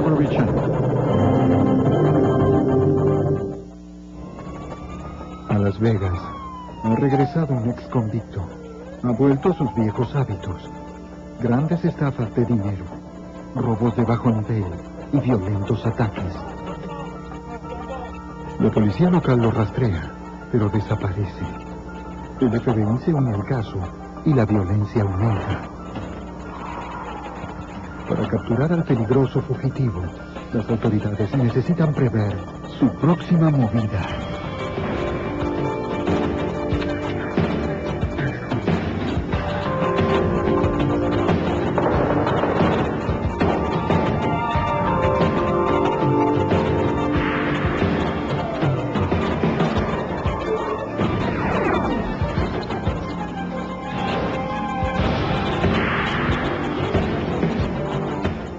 Discovery Channel. A Las Vegas ha regresado un ex convicto. Ha vuelto a sus viejos hábitos. Grandes estafas de dinero, robos de bajo nivel y violentos ataques. La policía local lo rastrea, pero desaparece. El FBI se une al caso y la violencia aumenta. Para capturar al peligroso fugitivo, las autoridades necesitan prever su próxima movida.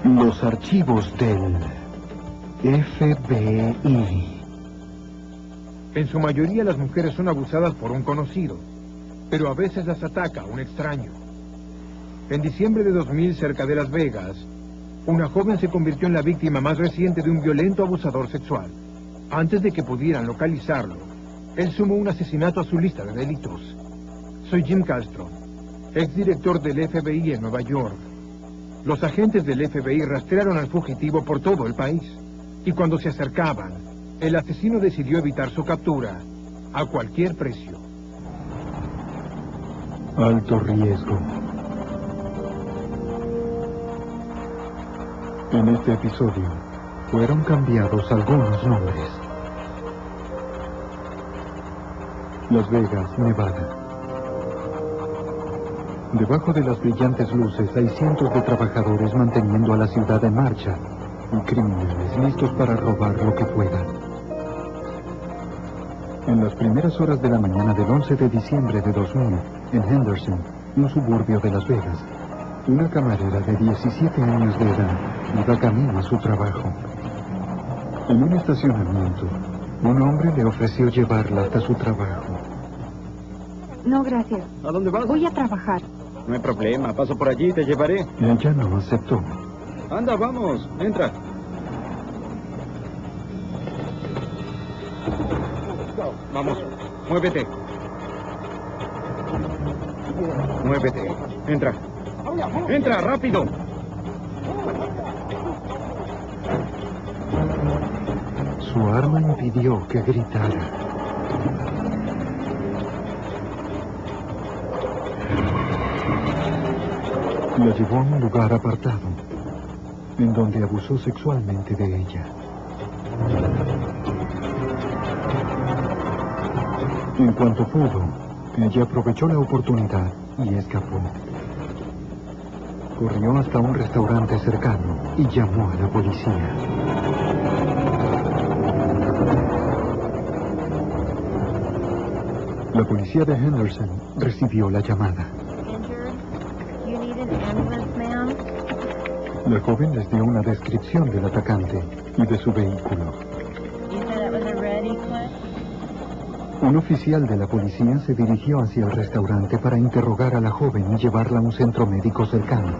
Los archivos del FBI. En su mayoría las mujeres son abusadas por un conocido, pero a veces las ataca un extraño. En diciembre de 2000, cerca de Las Vegas, una joven se convirtió en la víctima más reciente de un violento abusador sexual. Antes de que pudieran localizarlo, él sumó un asesinato a su lista de delitos. Soy Jim Castro, exdirector del FBI en Nueva York. Los agentes del FBI rastrearon al fugitivo por todo el país, y cuando se acercaban, el asesino decidió evitar su captura a cualquier precio. Alto riesgo. En este episodio, fueron cambiados algunos nombres. Las Vegas, Nevada. Debajo de las brillantes luces hay cientos de trabajadores manteniendo a la ciudad en marcha y criminales listos para robar lo que puedan. En las primeras horas de la mañana del 11 de diciembre de 2000, en Henderson, un suburbio de Las Vegas, una camarera de 17 años de edad iba camino a su trabajo. En un estacionamiento, un hombre le ofreció llevarla hasta su trabajo. No, gracias. ¿A dónde vas? Voy a trabajar. No hay problema, paso por allí y te llevaré. Ella no aceptó. Anda, vamos, entra. Vamos, muévete. Muévete, entra. Entra, rápido. Su arma impidió que gritara. La llevó a un lugar apartado, en donde abusó sexualmente de ella. En cuanto pudo, ella aprovechó la oportunidad y escapó. Corrió hasta un restaurante cercano y llamó a la policía. La policía de Henderson recibió la llamada. La joven les dio una descripción del atacante y de su vehículo. Un oficial de la policía se dirigió hacia el restaurante para interrogar a la joven y llevarla a un centro médico cercano.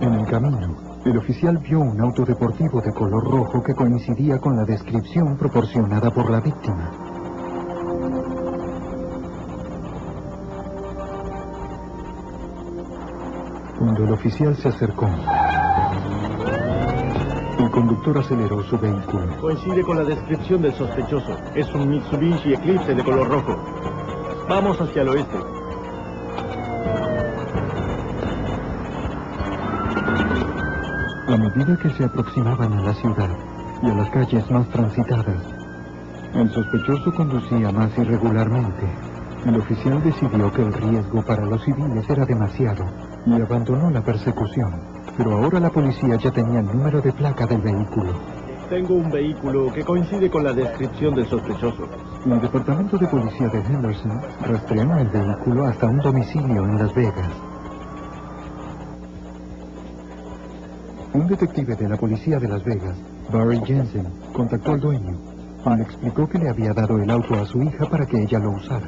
En el camino, el oficial vio un auto deportivo de color rojo que coincidía con la descripción proporcionada por la víctima. Cuando el oficial se acercó, el conductor aceleró su vehículo. Coincide con la descripción del sospechoso. Es un Mitsubishi Eclipse de color rojo. Vamos hacia el oeste. A medida que se aproximaban a la ciudad y a las calles más transitadas, el sospechoso conducía más irregularmente. El oficial decidió que el riesgo para los civiles era demasiado y abandonó la persecución. Pero ahora la policía ya tenía el número de placa del vehículo. Tengo un vehículo que coincide con la descripción del sospechoso. El departamento de policía de Henderson rastreó el vehículo hasta un domicilio en Las Vegas. Un detective de la policía de Las Vegas, Barry Jensen, contactó al dueño y le explicó que le había dado el auto a su hija para que ella lo usara.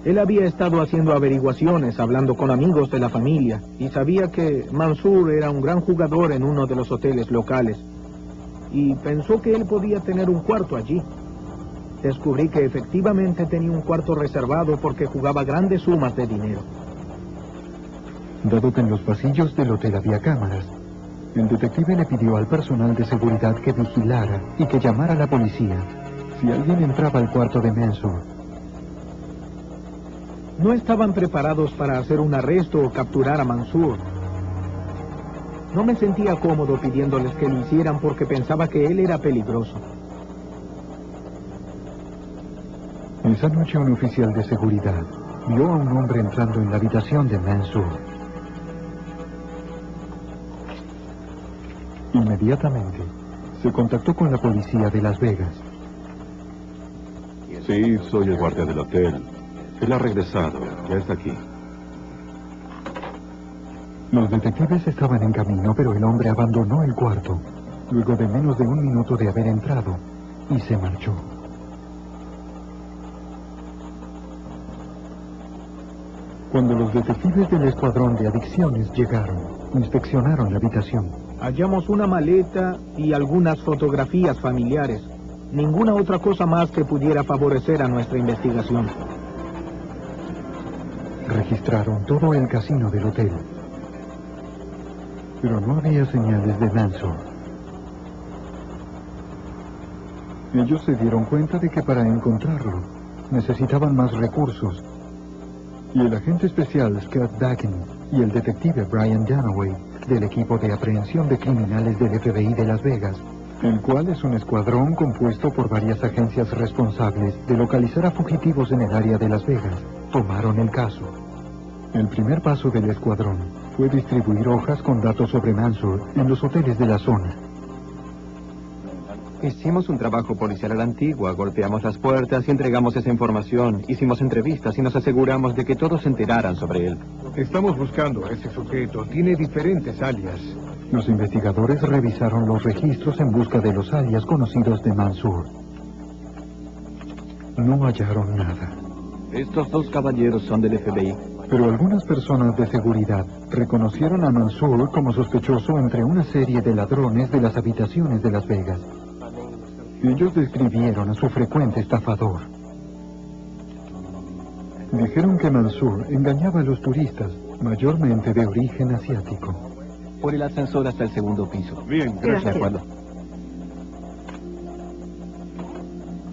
Él había estado haciendo averiguaciones, hablando con amigos de la familia, y sabía que Mansour era un gran jugador en uno de los hoteles locales. Y pensó que él podía tener un cuarto allí. Descubrí que efectivamente tenía un cuarto reservado porque jugaba grandes sumas de dinero. Dado que en los pasillos del hotel había cámaras, el detective le pidió al personal de seguridad que vigilara y que llamara a la policía si alguien entraba al cuarto de Mansour. No estaban preparados para hacer un arresto o capturar a Mansour. No me sentía cómodo pidiéndoles que lo hicieran porque pensaba que él era peligroso. Esa noche un oficial de seguridad vio a un hombre entrando en la habitación de Mansour. Inmediatamente se contactó con la policía de Las Vegas. Sí, soy el guardia del hotel. Él ha regresado, ya está aquí. Los detectives estaban en camino, pero el hombre abandonó el cuarto, luego de menos de un minuto de haber entrado, y se marchó. Cuando los detectives del escuadrón de adicciones llegaron, inspeccionaron la habitación. Hallamos una maleta y algunas fotografías familiares. Ninguna otra cosa más que pudiera favorecer a nuestra investigación. Registraron todo el casino del hotel, pero no había señales de Mansour. Ellos se dieron cuenta de que para encontrarlo necesitaban más recursos, y el agente especial Scott Dakin y el detective Brian Dunaway del equipo de aprehensión de criminales del FBI de Las Vegas, el cual es un escuadrón compuesto por varias agencias responsables de localizar a fugitivos en el área de Las Vegas, tomaron el caso. El primer paso del escuadrón fue distribuir hojas con datos sobre Mansour en los hoteles de la zona. Hicimos un trabajo policial a la antigua, golpeamos las puertas y entregamos esa información, hicimos entrevistas y nos aseguramos de que todos se enteraran sobre él. Estamos buscando a ese sujeto, tiene diferentes alias. Los investigadores revisaron los registros en busca de los alias conocidos de Mansour. No hallaron nada. Estos dos caballeros son del FBI. Pero algunas personas de seguridad reconocieron a Mansour como sospechoso entre una serie de ladrones de las habitaciones de Las Vegas. Ellos describieron a su frecuente estafador. Dijeron que Mansour engañaba a los turistas, mayormente de origen asiático. Por el ascensor hasta el segundo piso. Bien, gracias. De acuerdo.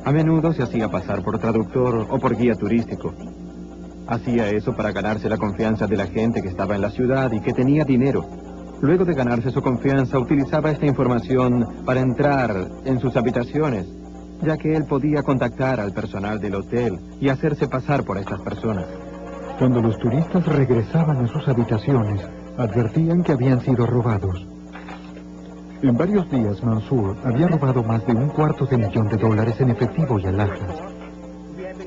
A menudo se hacía pasar por traductor o por guía turístico. Hacía eso para ganarse la confianza de la gente que estaba en la ciudad y que tenía dinero. Luego de ganarse su confianza, utilizaba esta información para entrar en sus habitaciones, ya que él podía contactar al personal del hotel y hacerse pasar por estas personas. Cuando los turistas regresaban a sus habitaciones, advertían que habían sido robados. En varios días, Mansour había robado más de $250,000 en efectivo y alhajas.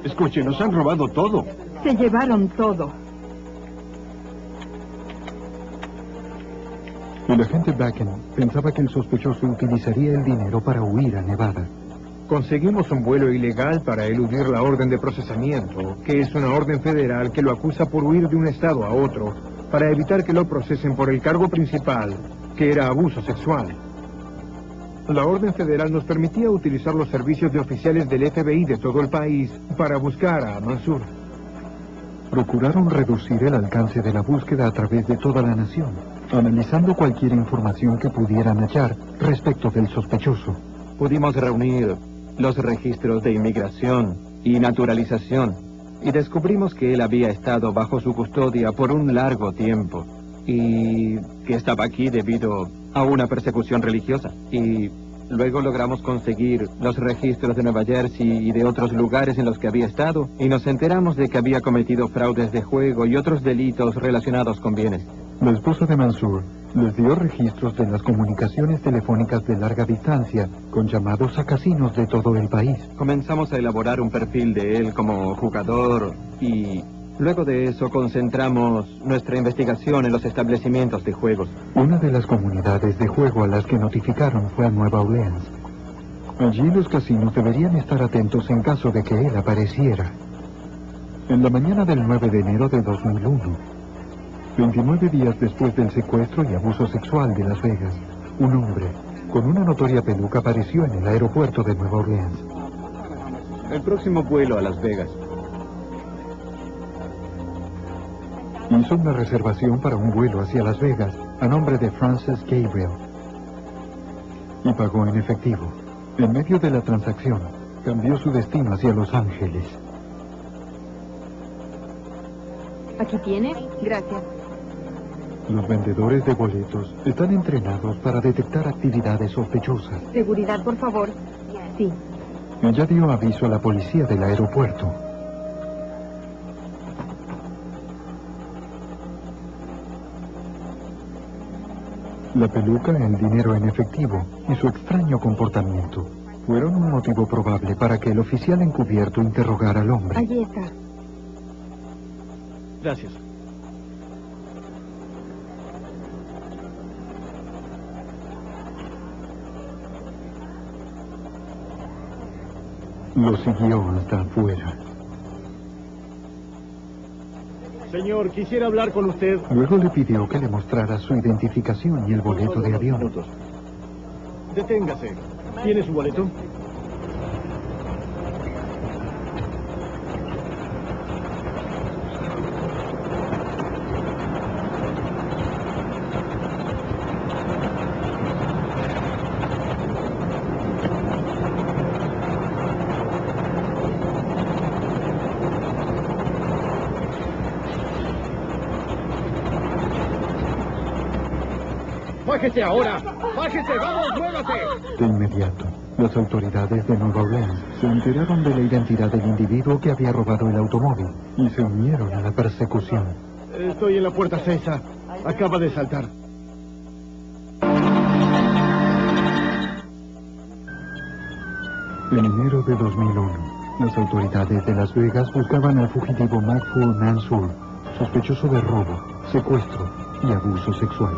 Escuche, nos han robado todo. Se llevaron todo. El agente Dakin pensaba que el sospechoso utilizaría el dinero para huir a Nevada. Conseguimos un vuelo ilegal para eludir la orden de procesamiento, que es una orden federal que lo acusa por huir de un estado a otro, para evitar que lo procesen por el cargo principal, que era abuso sexual. La orden federal nos permitía utilizar los servicios de oficiales del FBI de todo el país para buscar a Mansour. Procuraron reducir el alcance de la búsqueda a través de toda la nación, analizando cualquier información que pudieran hallar respecto del sospechoso. Pudimos reunir los registros de inmigración y naturalización y descubrimos que él había estado bajo su custodia por un largo tiempo y que estaba aquí debido a una persecución religiosa. Y luego logramos conseguir los registros de Nueva Jersey y de otros lugares en los que había estado y nos enteramos de que había cometido fraudes de juego y otros delitos relacionados con bienes. La esposa de Mansour les dio registros de las comunicaciones telefónicas de larga distancia con llamados a casinos de todo el país. Comenzamos a elaborar un perfil de él como jugador y luego de eso concentramos nuestra investigación en los establecimientos de juegos. Una de las comunidades de juego a las que notificaron fue a Nueva Orleans. Allí los casinos deberían estar atentos en caso de que él apareciera. En la mañana del 9 de enero de 2001, 29 días después del secuestro y abuso sexual de Las Vegas, un hombre con una notoria peluca apareció en el aeropuerto de Nueva Orleans. El próximo vuelo a Las Vegas. Hizo una reservación para un vuelo hacia Las Vegas a nombre de Francis Gabriel y pagó en efectivo. En medio de la transacción, cambió su destino hacia Los Ángeles. Aquí tiene. Gracias. Los vendedores de boletos están entrenados para detectar actividades sospechosas. Seguridad, por favor. Sí. Ella dio aviso a la policía del aeropuerto. La peluca, el dinero en efectivo y su extraño comportamiento fueron un motivo probable para que el oficial encubierto interrogara al hombre. Allí está. Gracias. Lo siguió hasta afuera. Señor, quisiera hablar con usted. Luego le pidió que le mostrara su identificación y el boleto de avión. Minutos. Deténgase. ¿Tiene su boleto? ¡Bájese ahora! ¡Bájese! ¡Vamos, muévase! De inmediato, las autoridades de Nueva Orleans se enteraron de la identidad del individuo que había robado el automóvil y se unieron a la persecución. Estoy en la puerta 6. Acaba de saltar. En enero de 2001, las autoridades de Las Vegas buscaban al fugitivo Mahfoud Mansour, sospechoso de robo, secuestro y abuso sexual.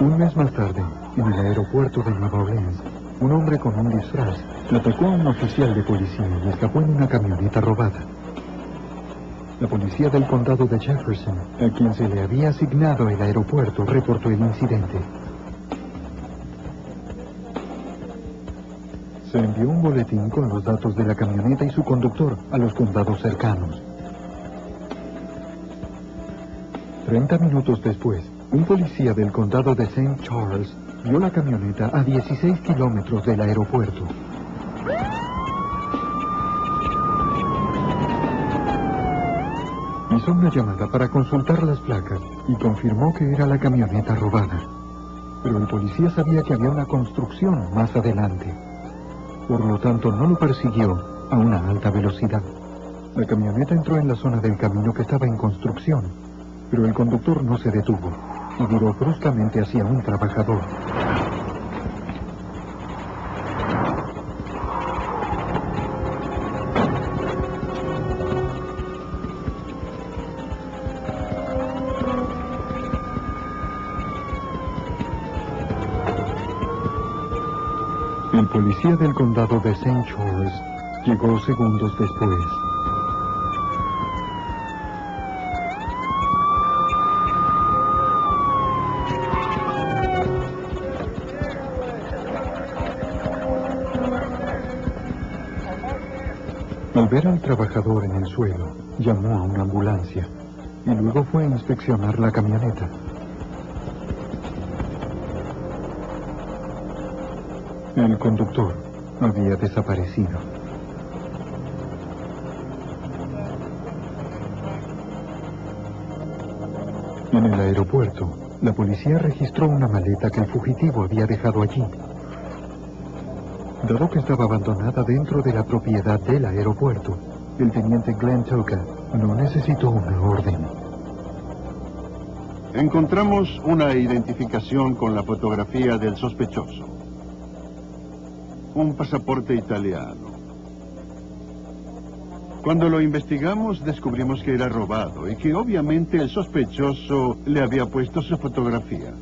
Un mes más tarde, en el aeropuerto de Nueva Orleans, un hombre con un disfraz atacó a un oficial de policía y escapó en una camioneta robada. La policía del condado de Jefferson, a quien se le había asignado el aeropuerto, reportó el incidente. Se envió un boletín con los datos de la camioneta y su conductor a los condados cercanos. 30 minutos después, un policía del condado de St. Charles vio la camioneta a 16 kilómetros del aeropuerto. Hizo una llamada para consultar las placas y confirmó que era la camioneta robada. Pero el policía sabía que había una construcción más adelante. Por lo tanto, no lo persiguió a una alta velocidad. La camioneta entró en la zona del camino que estaba en construcción, pero el conductor no se detuvo y viró bruscamente hacia un trabajador. El policía del condado de St. Charles llegó segundos después. Al ver al trabajador en el suelo, llamó a una ambulancia y luego fue a inspeccionar la camioneta. El conductor había desaparecido. En el aeropuerto, la policía registró una maleta que el fugitivo había dejado allí. Dado que estaba abandonada dentro de la propiedad del aeropuerto, el teniente Glenn Toka no necesitó una orden. Encontramos una identificación con la fotografía del sospechoso. Un pasaporte italiano. Cuando lo investigamos, descubrimos que era robado y que obviamente el sospechoso le había puesto su fotografía.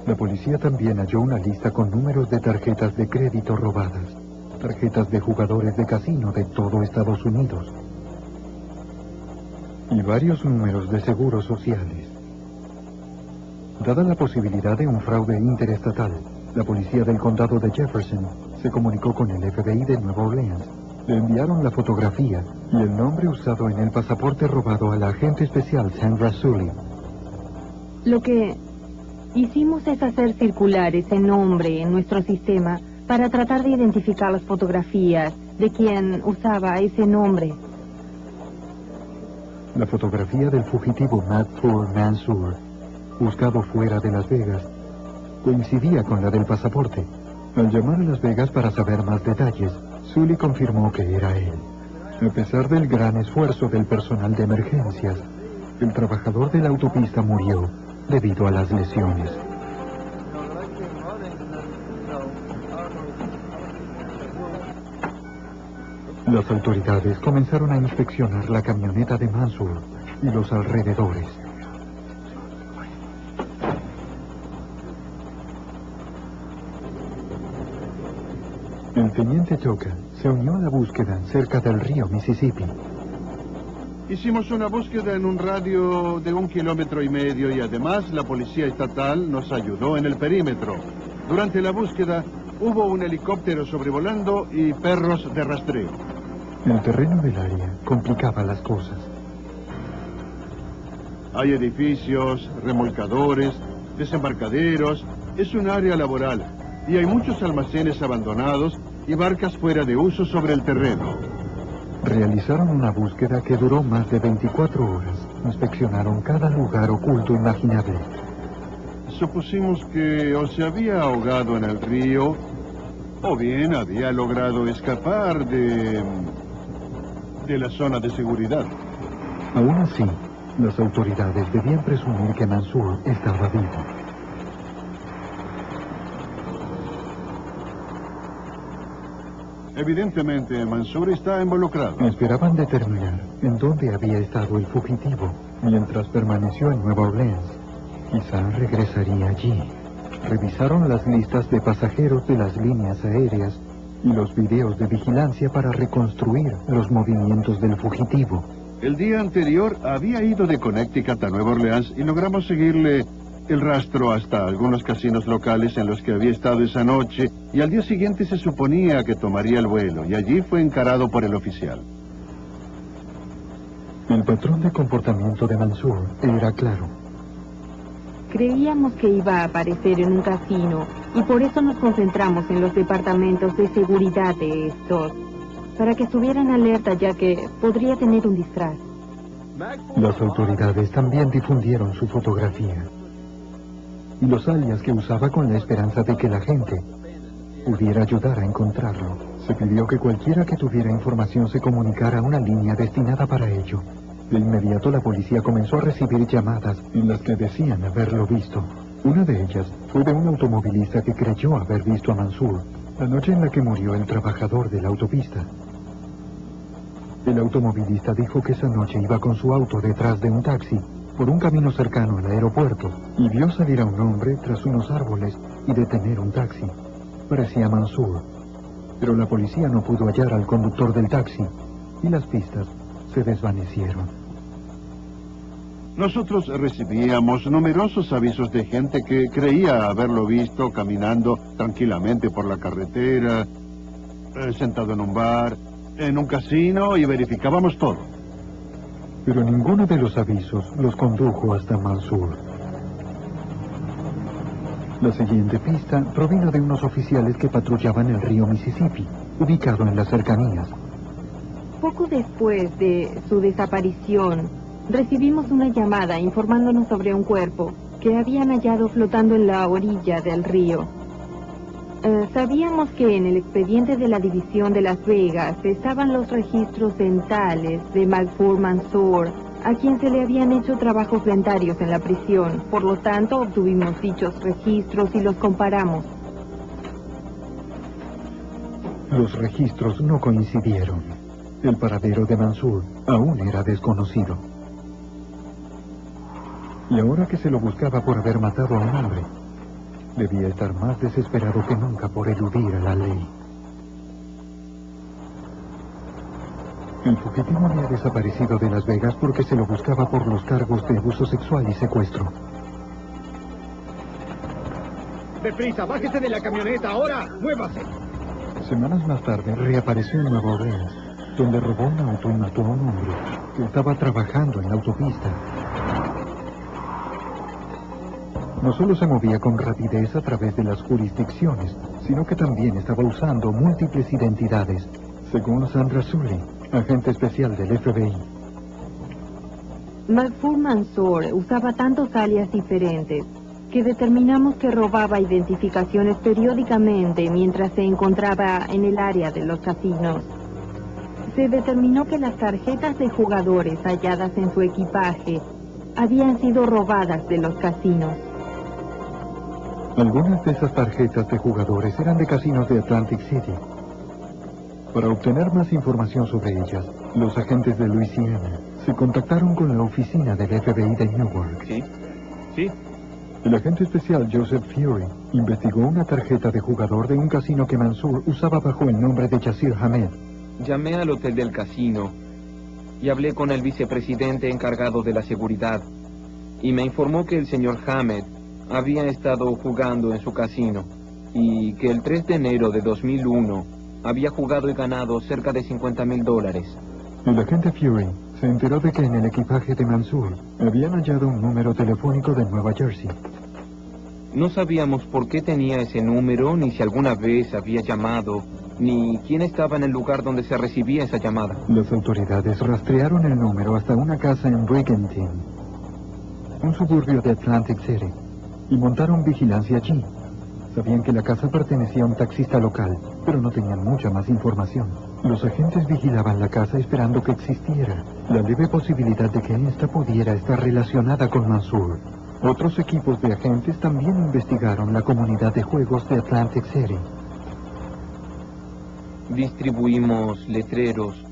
La policía también halló una lista con números de tarjetas de crédito robadas. tarjetas de jugadores de casino de todo Estados Unidos y varios números de seguros sociales. Dada la posibilidad de un fraude interestatal, la policía del condado de Jefferson se comunicó con el FBI de Nueva Orleans. Le enviaron la fotografía y el nombre usado en el pasaporte robado a la agente especial Sandra Sully. Lo que hicimos es hacer circular ese nombre en nuestro sistema para tratar de identificar las fotografías de quien usaba ese nombre. La fotografía del fugitivo Magfour Mansour, buscado fuera de Las Vegas, coincidía con la del pasaporte. Al llamar a Las Vegas para saber más detalles, Sully confirmó que era él. A pesar del gran esfuerzo del personal de emergencias, el trabajador de la autopista murió debido a las lesiones. Las autoridades comenzaron a inspeccionar la camioneta de Mansour y los alrededores. El teniente Toca se unió a la búsqueda cerca del río Mississippi. Hicimos una búsqueda en un radio de 1,5 kilómetros y además la policía estatal nos ayudó en el perímetro. Durante la búsqueda hubo un helicóptero sobrevolando y perros de rastreo. El terreno del área complicaba las cosas. Hay edificios, remolcadores, desembarcaderos. Es un área laboral y hay muchos almacenes abandonados y barcas fuera de uso sobre el terreno. Realizaron una búsqueda que duró más de 24 horas. Inspeccionaron cada lugar oculto imaginable. Supusimos que o se había ahogado en el río o bien había logrado escapar de la zona de seguridad. Aún así, las autoridades debían presumir que Mansour estaba vivo. Evidentemente, Mansour está involucrado. Esperaban determinar en dónde había estado el fugitivo mientras permaneció en Nueva Orleans. Quizá regresaría allí. Revisaron las listas de pasajeros de las líneas aéreas y los videos de vigilancia para reconstruir los movimientos del fugitivo. El día anterior había ido de Connecticut a Nueva Orleans y logramos seguirle el rastro hasta algunos casinos locales en los que había estado esa noche, y al día siguiente se suponía que tomaría el vuelo, y allí fue encarado por el oficial. El patrón de comportamiento de Mansour era claro. Creíamos que iba a aparecer en un casino y por eso nos concentramos en los departamentos de seguridad de estos, para que estuvieran alerta ya que podría tener un disfraz. Las autoridades también difundieron su fotografía y los alias que usaba con la esperanza de que la gente pudiera ayudar a encontrarlo. Se pidió que cualquiera que tuviera información se comunicara a una línea destinada para ello. De inmediato la policía comenzó a recibir llamadas en las que decían haberlo visto. Una de ellas fue de un automovilista que creyó haber visto a Mansour la noche en la que murió el trabajador de la autopista. El automovilista dijo que esa noche iba con su auto detrás de un taxi por un camino cercano al aeropuerto y vio salir a un hombre tras unos árboles y detener un taxi. Parecía Mansour, pero la policía no pudo hallar al conductor del taxi y las pistas se desvanecieron. Nosotros recibíamos numerosos avisos de gente que creía haberlo visto caminando tranquilamente por la carretera, sentado en un bar, en un casino, y verificábamos todo. Pero ninguno de los avisos los condujo hasta Mansour. La siguiente pista provino de unos oficiales que patrullaban el río Mississippi, ubicado en las cercanías. Poco después de su desaparición, recibimos una llamada informándonos sobre un cuerpo que habían hallado flotando en la orilla del río. Sabíamos que en el expediente de la división de Las Vegas estaban los registros dentales de Magfour Mansour, a quien se le habían hecho trabajos dentarios en la prisión. Por lo tanto, obtuvimos dichos registros y los comparamos. Los registros no coincidieron. El paradero de Mansour aún era desconocido. Y ahora que se lo buscaba por haber matado a un hombre, debía estar más desesperado que nunca por eludir a la ley. El fugitivo había desaparecido de Las Vegas porque se lo buscaba por los cargos de abuso sexual y secuestro. ¡Deprisa! ¡Bájese de la camioneta ahora! ¡Muévase! Semanas más tarde reapareció en Nueva Orleans, donde robó un auto y mató a un hombre que estaba trabajando en la autopista. No solo se movía con rapidez a través de las jurisdicciones, sino que también estaba usando múltiples identidades, según Sandra Sully, agente especial del FBI. Magfour Mansour usaba tantos alias diferentes que determinamos que robaba identificaciones periódicamente mientras se encontraba en el área de los casinos. Se determinó que las tarjetas de jugadores halladas en su equipaje habían sido robadas de los casinos. Algunas de esas tarjetas de jugadores eran de casinos de Atlantic City. Para obtener más información sobre ellas, los agentes de Luisiana se contactaron con la oficina del FBI de Newark. ¿Sí? ¿Sí? El agente especial Joseph Fury investigó una tarjeta de jugador de un casino que Mansour usaba bajo el nombre de Yasir Hamed. Llamé al hotel del casino y hablé con el vicepresidente encargado de la seguridad y me informó que el señor Hamed había estado jugando en su casino y que el 3 de enero de 2001 había jugado y ganado cerca de $50,000. El agente Fury se enteró de que en el equipaje de Mansour habían hallado un número telefónico de Nueva Jersey. No sabíamos por qué tenía ese número, ni si alguna vez había llamado, ni quién estaba en el lugar donde se recibía esa llamada. Las autoridades rastrearon el número hasta una casa en Brigantine, un suburbio de Atlantic City, y montaron vigilancia allí. Sabían que la casa pertenecía a un taxista local, pero no tenían mucha más información. Los agentes vigilaban la casa esperando que existiera la leve posibilidad de que ésta pudiera estar relacionada con Mansour. Otros equipos de agentes también investigaron la comunidad de juegos de Atlantic City. Distribuimos letreros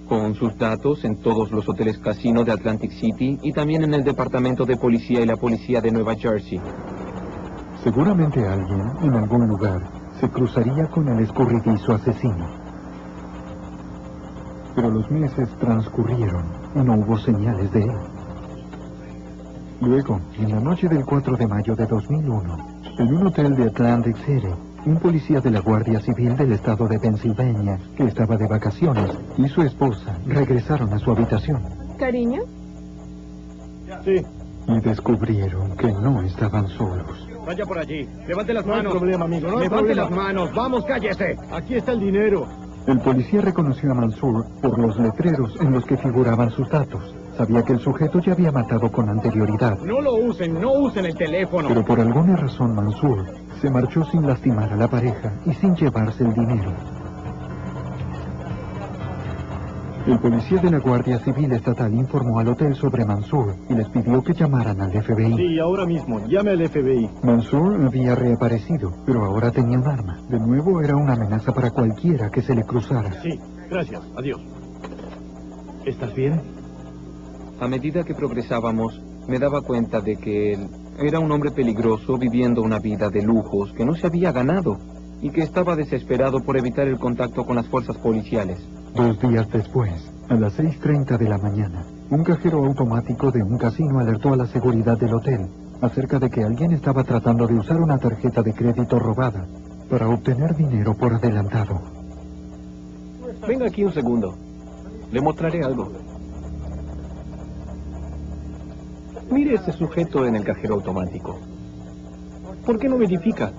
con sus datos en todos los hoteles casino de Atlantic City y también en el departamento de policía y la policía de Nueva Jersey. Seguramente alguien, en algún lugar, se cruzaría con el escurridizo asesino. Pero los meses transcurrieron y no hubo señales de él. Luego, en la noche del 4 de mayo de 2001, en un hotel de Atlantic City, un policía de la Guardia Civil del estado de Pensilvania, que estaba de vacaciones, y su esposa regresaron a su habitación. ¿Cariño? Sí. Y descubrieron que no estaban solos. Vaya por allí. Levante las manos. No hay problema, amigo. No hay Levante problema. las manos. Vamos, cállese. Aquí está el dinero. El policía reconoció a Mansour por los letreros en los que figuraban sus datos. Sabía que el sujeto ya había matado con anterioridad. No lo usen, no usen el teléfono. Pero por alguna razón Mansour se marchó sin lastimar a la pareja y sin llevarse el dinero. El policía de la Guardia Civil Estatal informó al hotel sobre Mansour y les pidió que llamaran al FBI. Sí, ahora mismo. Llame al FBI. Mansour había reaparecido, pero ahora tenía un arma. De nuevo era una amenaza para cualquiera que se le cruzara. Sí, gracias. Adiós. ¿Estás bien? A medida que progresábamos, me daba cuenta de que él era un hombre peligroso viviendo una vida de lujos que no se había ganado y que estaba desesperado por evitar el contacto con las fuerzas policiales. 2 días después, a las 6:30 de la mañana, un cajero automático de un casino alertó a la seguridad del hotel acerca de que alguien estaba tratando de usar una tarjeta de crédito robada para obtener dinero por adelantado. Venga aquí un segundo. Le mostraré algo. Mire ese sujeto en el cajero automático. ¿Por qué no verifica?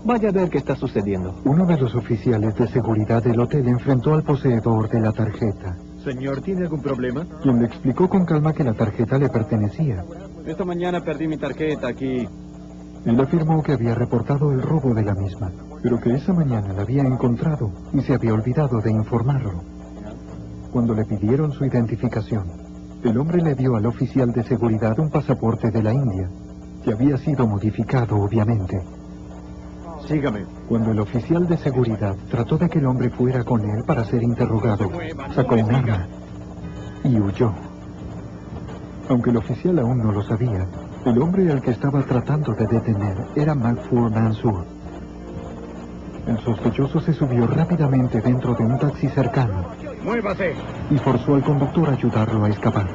Vaya a ver qué está sucediendo. Uno de los oficiales de seguridad del hotel enfrentó al poseedor de la tarjeta, Señor, ¿tiene algún problema? quien le explicó con calma que la tarjeta le pertenecía. Esta mañana perdí mi tarjeta aquí. Él afirmó que había reportado el robo de la misma, pero que esa mañana la había encontrado y se había olvidado de informarlo. Cuando le pidieron su identificación, el hombre le dio al oficial de seguridad un pasaporte de la India, que había sido modificado, obviamente. Sígame. Cuando el oficial de seguridad trató de que el hombre fuera con él para ser interrogado, sacó un arma y huyó. Aunque el oficial aún no lo sabía, el hombre al que estaba tratando de detener era Magfour Mansour. El sospechoso se subió rápidamente dentro de un taxi cercano ¡Muévase! Y forzó al conductor a ayudarlo a escapar.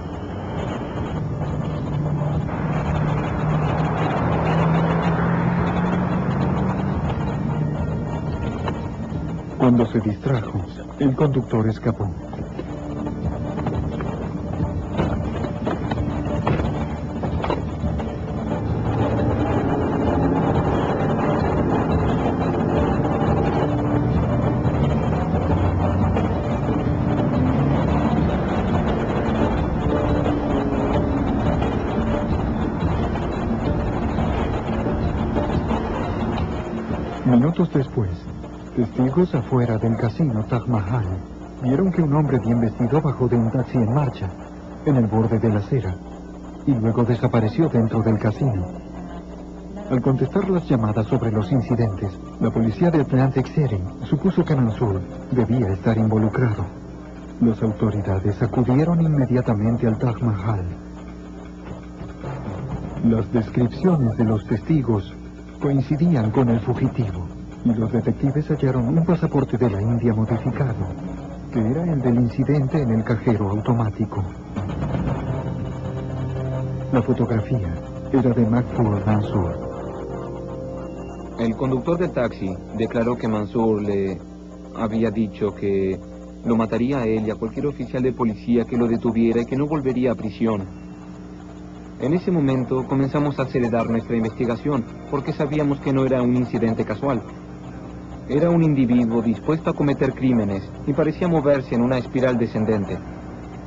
Cuando se distrajo, el conductor escapó. Minutos después, testigos afuera del casino Taj Mahal vieron que un hombre bien vestido bajó de un taxi en marcha, en el borde de la acera, y luego desapareció dentro del casino. Al contestar las llamadas sobre los incidentes, la policía de Atlantic City supuso que Mansour debía estar involucrado. Las autoridades acudieron inmediatamente al Taj Mahal. Las descripciones de los testigos coincidían con el fugitivo, y los detectives hallaron un pasaporte de la India modificado, que era el del incidente en el cajero automático. La fotografía era de Mahfouz Mansour. El conductor del taxi declaró que Mansour le había dicho que lo mataría a él y a cualquier oficial de policía que lo detuviera y que no volvería a prisión. En ese momento comenzamos a acelerar nuestra investigación porque sabíamos que no era un incidente casual. Era un individuo dispuesto a cometer crímenes y parecía moverse en una espiral descendente.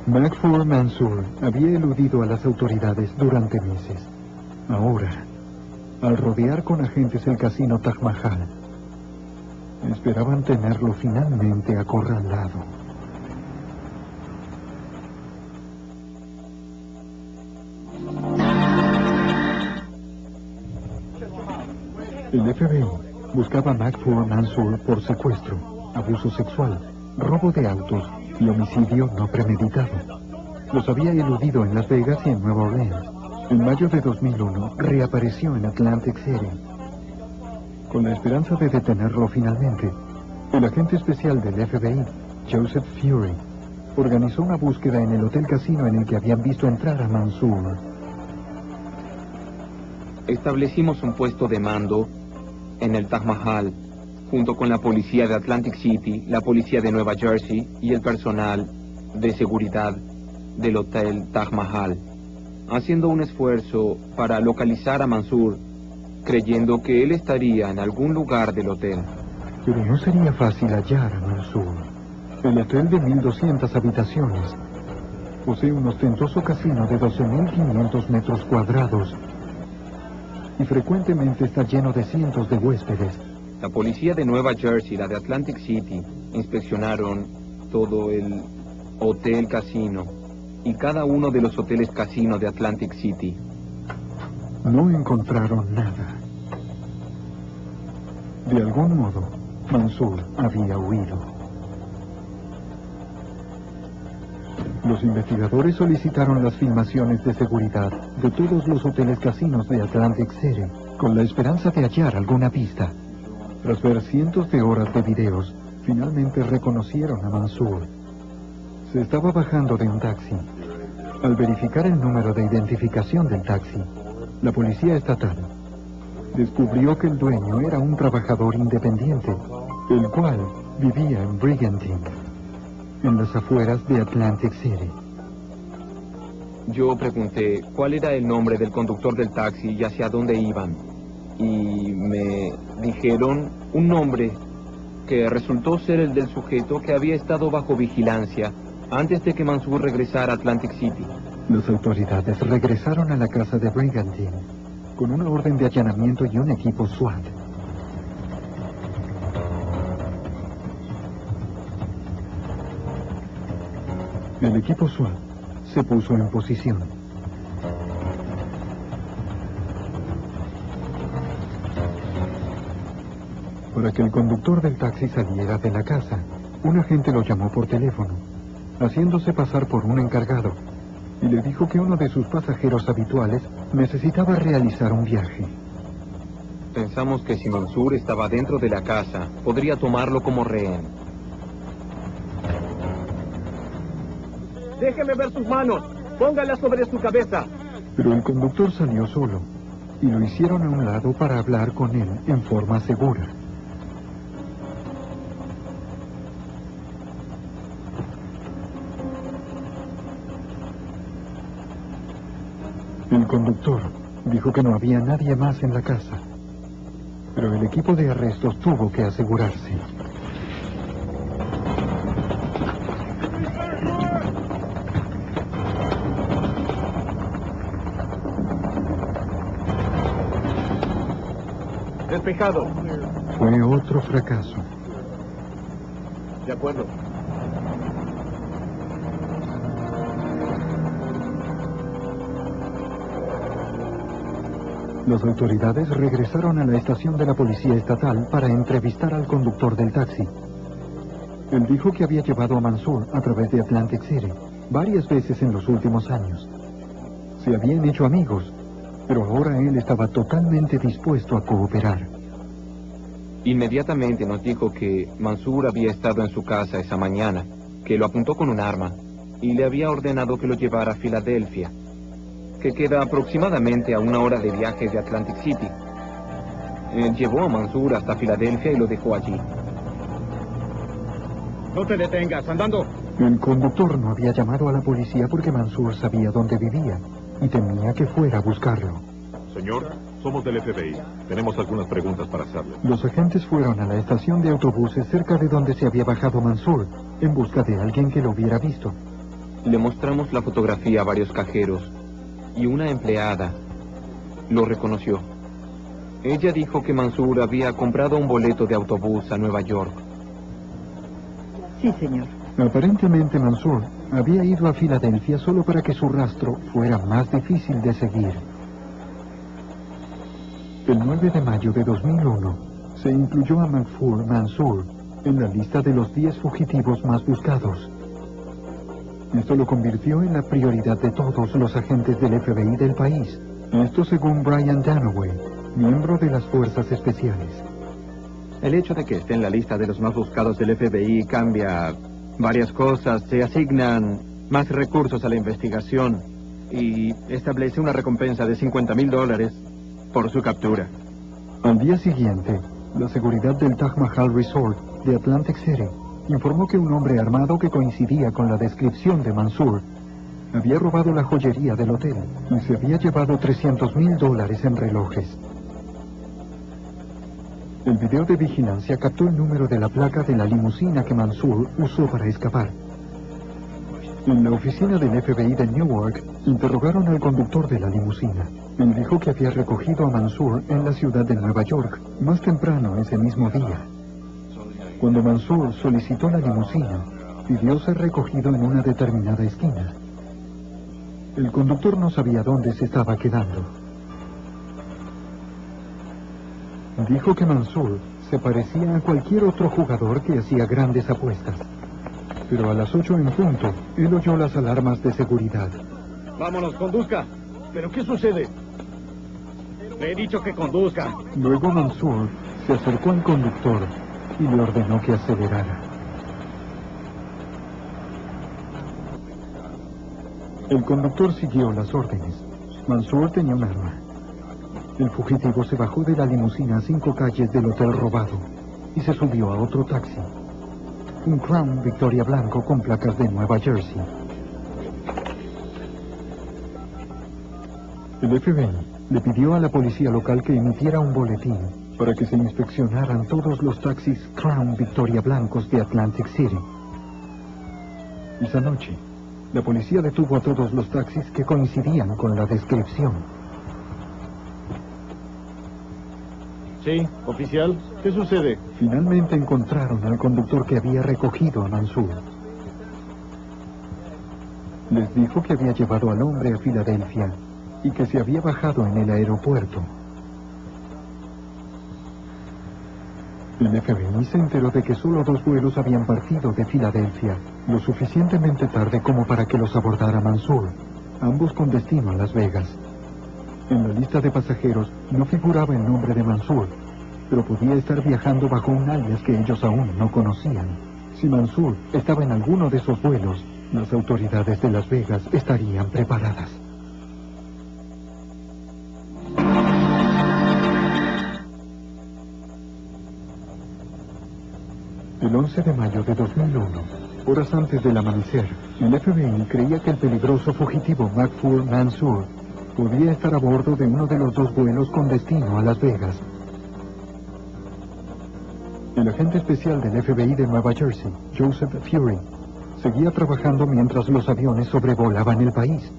Mahfouz Mansour había eludido a las autoridades durante meses. Ahora, al rodear con agentes el casino Taj Mahal, esperaban tenerlo finalmente acorralado. El FBI buscaba a Mahfouz Mansour por secuestro, abuso sexual, robo de autos y homicidio no premeditado. Los había eludido en Las Vegas y en Nueva Orleans. En mayo de 2001 reapareció en Atlantic City. Con la esperanza de detenerlo finalmente, el agente especial del FBI, Joseph Fury, organizó una búsqueda en el hotel casino en el que habían visto entrar a Mansour. Establecimos un puesto de mando en el Taj Mahal, junto con la policía de Atlantic City, la policía de Nueva Jersey y el personal de seguridad del hotel Taj Mahal, haciendo un esfuerzo para localizar a Mansour, creyendo que él estaría en algún lugar del hotel. Pero no sería fácil hallar a Mansour. El hotel de 1.200 habitaciones posee un ostentoso casino de 12.500 metros cuadrados y frecuentemente está lleno de cientos de huéspedes. La policía de Nueva Jersey y la de Atlantic City inspeccionaron todo el hotel casino y cada uno de los hoteles casino de Atlantic City. No encontraron nada. De algún modo, Mansour había huido. Los investigadores solicitaron las filmaciones de seguridad de todos los hoteles casinos de Atlantic City, con la esperanza de hallar alguna pista. Tras ver cientos de horas de videos, finalmente reconocieron a Mansour. Se estaba bajando de un taxi. Al verificar el número de identificación del taxi, la policía estatal descubrió que el dueño era un trabajador independiente, el cual vivía en Brigantine, en las afueras de Atlantic City. Yo pregunté cuál era el nombre del conductor del taxi y hacia dónde iban. Y me dijeron un nombre que resultó ser el del sujeto que había estado bajo vigilancia antes de que Mansour regresara a Atlantic City. Las autoridades regresaron a la casa de Brigantine con una orden de allanamiento y un equipo SWAT. El equipo SWAT se puso en posición. Para que el conductor del taxi saliera de la casa, un agente lo llamó por teléfono, haciéndose pasar por un encargado, y le dijo que uno de sus pasajeros habituales necesitaba realizar un viaje. Pensamos que si Mansour estaba dentro de la casa, podría tomarlo como rehén. Déjeme ver sus manos. Póngalas sobre su cabeza. Pero el conductor salió solo y lo hicieron a un lado para hablar con él en forma segura. El conductor dijo que no había nadie más en la casa, pero el equipo de arrestos tuvo que asegurarse. Despejado. Fue otro fracaso. De acuerdo. Las autoridades regresaron a la estación de la policía estatal para entrevistar al conductor del taxi. Él dijo que había llevado a Mansour a través de Atlantic City varias veces en los últimos años. Se habían hecho amigos, pero ahora él estaba totalmente dispuesto a cooperar. Inmediatamente nos dijo que Mansour había estado en su casa esa mañana, que lo apuntó con un arma y le había ordenado que lo llevara a Filadelfia, que queda aproximadamente a 1 hora de viaje de Atlantic City. Llevó a Mansour hasta Filadelfia y lo dejó allí. No te detengas, andando. El conductor no había llamado a la policía porque Mansour sabía dónde vivía y temía que fuera a buscarlo. Señor, somos del FBI. Tenemos algunas preguntas para hacerle. Los agentes fueron a la estación de autobuses cerca de donde se había bajado Mansour en busca de alguien que lo hubiera visto. Le mostramos la fotografía a varios cajeros y una empleada lo reconoció. Ella dijo que Mansour había comprado un boleto de autobús a Nueva York. Sí, señor. Aparentemente Mansour había ido a Filadelfia solo para que su rastro fuera más difícil de seguir. El 9 de mayo de 2001 se incluyó a Mahfoud Mansour en la lista de los 10 fugitivos más buscados. Esto lo convirtió en la prioridad de todos los agentes del FBI del país. Esto según Brian Dunaway, miembro de las Fuerzas Especiales. El hecho de que esté en la lista de los más buscados del FBI cambia varias cosas. Se asignan más recursos a la investigación y establece una recompensa de $50,000 por su captura. Al día siguiente, la seguridad del Taj Mahal Resort de Atlantic City informó que un hombre armado que coincidía con la descripción de Mansour había robado la joyería del hotel y se había llevado $300,000 en relojes. El video de vigilancia captó el número de la placa de la limusina que Mansour usó para escapar. En la oficina del FBI de Newark, interrogaron al conductor de la limusina. Él dijo que había recogido a Mansour en la ciudad de Nueva York, más temprano ese mismo día. Cuando Mansour solicitó la limusina, pidió ser recogido en una determinada esquina. El conductor no sabía dónde se estaba quedando. Dijo que Mansour se parecía a cualquier otro jugador que hacía grandes apuestas. Pero a las 8 en punto, él oyó las alarmas de seguridad. Vámonos, conduzca. ¿Pero qué sucede? Le he dicho que conduzca. Luego Mansour se acercó al conductor y le ordenó que acelerara. El conductor siguió las órdenes. Mansour tenía un arma. El fugitivo se bajó de la limusina a 5 calles del hotel robado y se subió a otro taxi. Un Crown Victoria blanco con placas de Nueva Jersey. El FBI le pidió a la policía local que emitiera un boletín para que se inspeccionaran todos los taxis Crown Victoria blancos de Atlantic City. Esa noche, la policía detuvo a todos los taxis que coincidían con la descripción. Sí, oficial. ¿Qué sucede? Finalmente encontraron al conductor que había recogido a Mansour. Les dijo que había llevado al hombre a Filadelfia y que se había bajado en el aeropuerto. El FBI se enteró de que solo 2 vuelos habían partido de Filadelfia, lo suficientemente tarde como para que los abordara Mansour, ambos con destino a Las Vegas. En la lista de pasajeros no figuraba el nombre de Mansour, pero podía estar viajando bajo un alias que ellos aún no conocían. Si Mansour estaba en alguno de esos vuelos, Las autoridades de Las Vegas estarían preparadas. El 11 de mayo de 2001, horas antes del amanecer, el FBI creía que el peligroso fugitivo Mahfoud Mansour podía estar a bordo de uno de los dos vuelos con destino a Las Vegas. El agente especial del FBI de Nueva Jersey, Joseph Fury, seguía trabajando mientras los aviones sobrevolaban el país.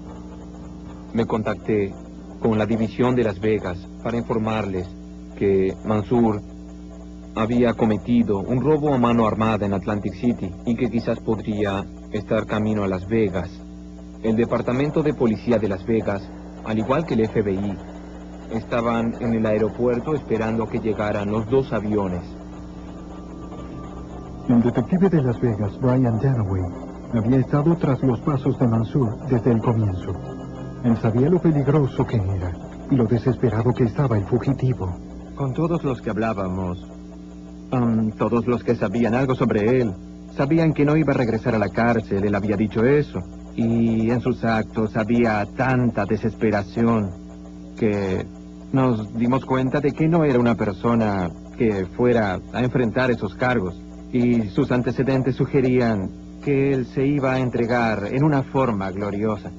Me contacté con la división de Las Vegas para informarles que Mansour había cometido un robo a mano armada en Atlantic City y que quizás podría estar camino a Las Vegas. El Departamento de Policía de Las Vegas, al igual que el FBI, estaban en el aeropuerto esperando a que llegaran los dos aviones. El detective de Las Vegas, Brian Danaway, había estado tras los pasos de Mansour desde el comienzo. Él sabía lo peligroso que era y lo desesperado que estaba el fugitivo. Con todos los que hablábamos, todos los que sabían algo sobre él, sabían que no iba a regresar a la cárcel, él había dicho eso. Y en sus actos había tanta desesperación que nos dimos cuenta de que no era una persona que fuera a enfrentar esos cargos. Y sus antecedentes sugerían que él se iba a entregar en una forma gloriosa.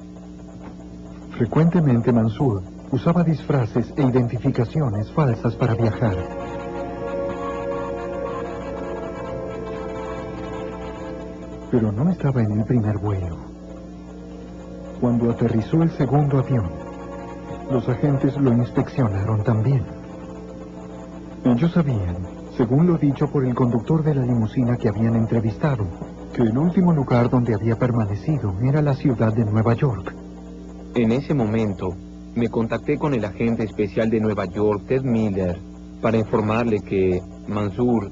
Frecuentemente Mansour usaba disfraces e identificaciones falsas para viajar. Pero no estaba en el primer vuelo. Cuando aterrizó el segundo avión, los agentes lo inspeccionaron también. Ellos sabían, según lo dicho por el conductor de la limusina que habían entrevistado, que el último lugar donde había permanecido era la ciudad de Nueva York. En ese momento, me contacté con el agente especial de Nueva York, Ted Miller, para informarle que Mansour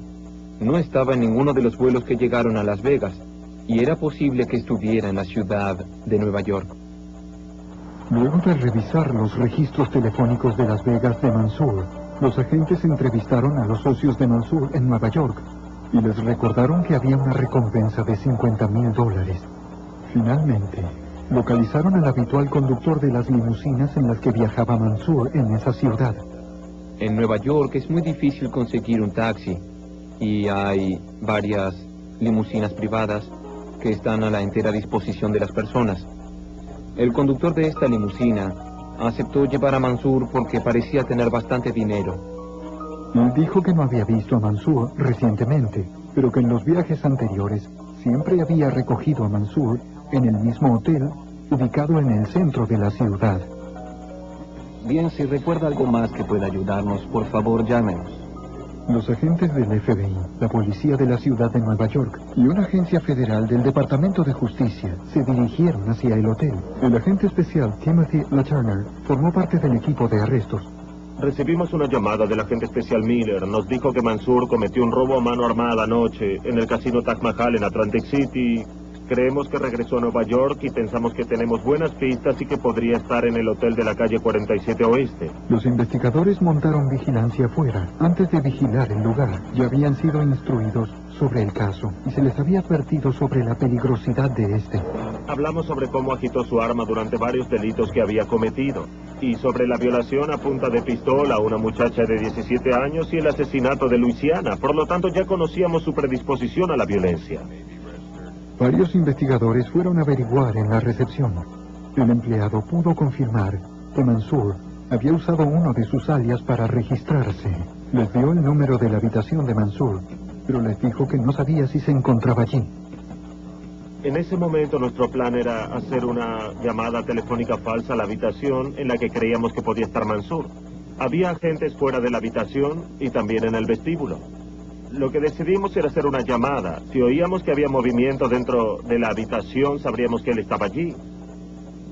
no estaba en ninguno de los vuelos que llegaron a Las Vegas, y era posible que estuviera en la ciudad de Nueva York. Luego de revisar los registros telefónicos de Las Vegas de Mansour, los agentes entrevistaron a los socios de Mansour en Nueva York y les recordaron que había una recompensa de $50,000. Finalmente, localizaron al habitual conductor de las limusinas en las que viajaba Mansour en esa ciudad. En Nueva York es muy difícil conseguir un taxi y hay varias limusinas privadas que están a la entera disposición de las personas. El conductor de esta limusina aceptó llevar a Mansour porque parecía tener bastante dinero. Él dijo que no había visto a Mansour recientemente, pero que en los viajes anteriores siempre había recogido a Mansour en el mismo hotel, ubicado en el centro de la ciudad. Bien, si recuerda algo más que pueda ayudarnos, por favor, llámenos. Los agentes del FBI, la policía de la ciudad de Nueva York y una agencia federal del Departamento de Justicia se dirigieron hacia el hotel. El agente especial Timothy LaTurner formó parte del equipo de arrestos. Recibimos una llamada del agente especial Miller. Nos dijo que Mansour cometió un robo a mano armada anoche en el casino Taj Mahal en Atlantic City. Creemos que regresó a Nueva York y pensamos que tenemos buenas pistas y que podría estar en el hotel de la calle 47 Oeste. Los investigadores montaron vigilancia afuera. Antes de vigilar el lugar, ya habían sido instruidos sobre el caso y se les había advertido sobre la peligrosidad de este. Hablamos sobre cómo agitó su arma durante varios delitos que había cometido y sobre la violación a punta de pistola a una muchacha de 17 años y el asesinato de Luisiana. Por lo tanto, ya conocíamos su predisposición a la violencia. Varios investigadores fueron a averiguar en la recepción. El empleado pudo confirmar que Mansour había usado uno de sus alias para registrarse. Les dio el número de la habitación de Mansour, pero les dijo que no sabía si se encontraba allí. En ese momento nuestro plan era hacer una llamada telefónica falsa a la habitación en la que creíamos que podía estar Mansour. Había agentes fuera de la habitación y también en el vestíbulo. Lo que decidimos era hacer una llamada. Si oíamos que había movimiento dentro de la habitación, sabríamos que él estaba allí.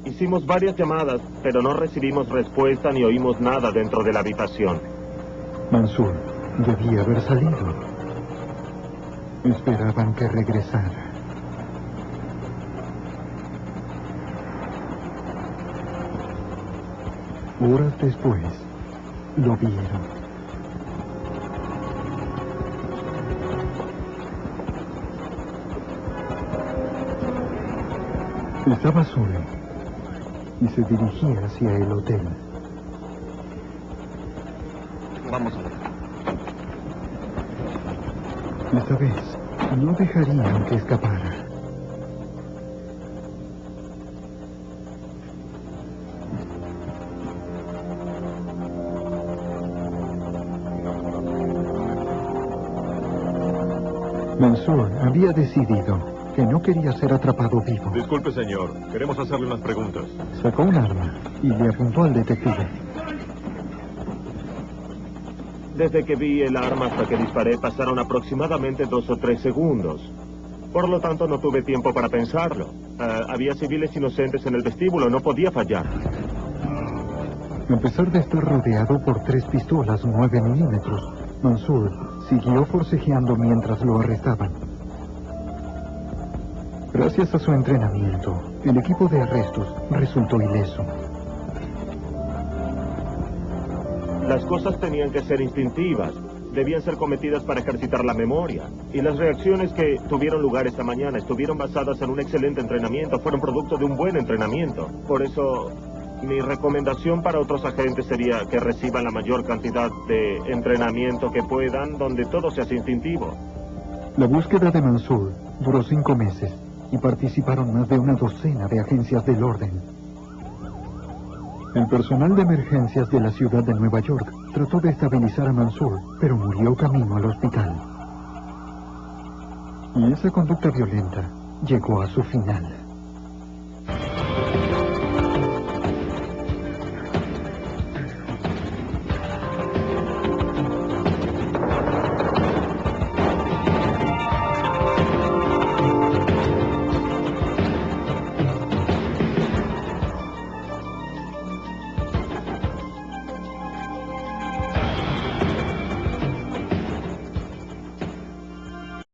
Hicimos varias llamadas, pero no recibimos respuesta ni oímos nada dentro de la habitación. Mansour debía haber salido. Esperaban que regresara. Horas después, lo vieron. Estaba solo y se dirigía hacia el hotel. Vamos a ver. Esta vez no dejarían que escapara. Mansour había decidido que no quería ser atrapado vivo. Disculpe, señor. Queremos hacerle unas preguntas. Sacó un arma y le apuntó al detective. Desde que vi el arma hasta que disparé pasaron aproximadamente 2 o 3 segundos. Por lo tanto, no tuve tiempo para pensarlo. Había civiles inocentes en el vestíbulo, no podía fallar. A pesar de estar rodeado por 3 pistolas 9 milímetros, Mansour siguió forcejeando mientras lo arrestaban. Gracias a su entrenamiento, el equipo de arrestos resultó ileso. Las cosas tenían que ser instintivas, debían ser cometidas para ejercitar la memoria. Y las reacciones que tuvieron lugar esta mañana estuvieron basadas en un excelente entrenamiento, fueron producto de un buen entrenamiento. Por eso, mi recomendación para otros agentes sería que reciban la mayor cantidad de entrenamiento que puedan, donde todo se hace instintivo. La búsqueda de Mansour duró 5 meses y participaron más de una docena de agencias del orden. El personal de emergencias de la ciudad de Nueva York trató de estabilizar a Mansour, pero murió camino al hospital. Y esa conducta violenta llegó a su final.